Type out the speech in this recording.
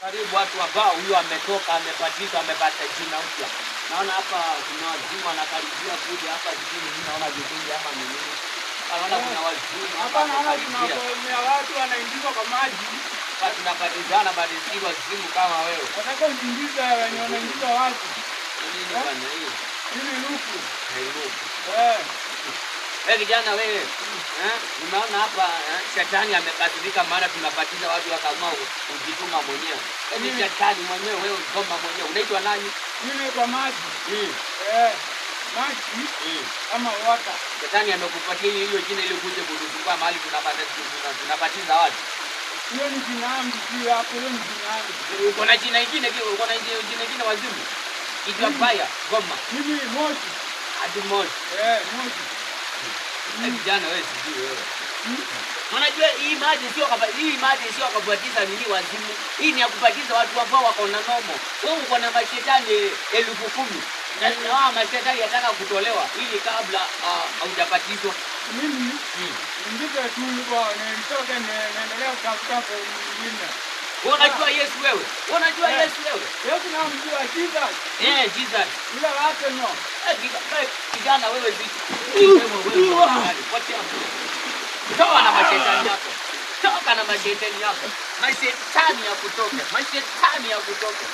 Karibu watu ambao huyo ametoka amebadilika amepata jina mpya. Naona hapa kuna wazimu wanakaribia kuja hapa jijini, mimi naona vikundi ama nini. Naona kuna wazimu hapa, naona kuna watu wanaingizwa kwa maji. Hapa tunapatizana bado si wazimu kama wewe. Nataka uniingize wenye wanaingiza watu. Nini bwana hii? Hili luku. Kijana wewe, unaona hapa shetani amekasirika maana tunapatiza watu wakaamua kujituma mwenyewe. Ni shetani mwenyewe wewe ngoma mwenyewe. Unaitwa nani? Mimi naitwa Maji. Maji ama wata. Shetani amekupatia hiyo jina ili ukuje kutuchukua mahali tunapatiza watu. Hiyo ni jina langu pia, hapo hiyo ni jina langu. Uko na jina lingine uko na jina lingine wazimu. Kitu mbaya, ngoma. Mimi Moshi. Hadi Moshi. Moshi. Kijana wewe sijui wewe. Unajua hii maji sio kubatiza nini wazimu. Hii ni ya kubatiza watu ambao wako na nomo. Wewe uko na mashetani 10,000. Na hao mashetani yataka kutolewa ili kabla haujabatizwa. Mimi ndio tu kwa nitoke naendelea kutafuta kwa mwingine. Unajua Yesu wewe? Unajua Yesu wewe? Yesu namjua Jesus. Jesus. Ila wake no. Kijana wewe vipi? Wewe toka na mashetani yako. Toka na mashetani yako. Mashetani ya kutoka. Mashetani ya kutoka.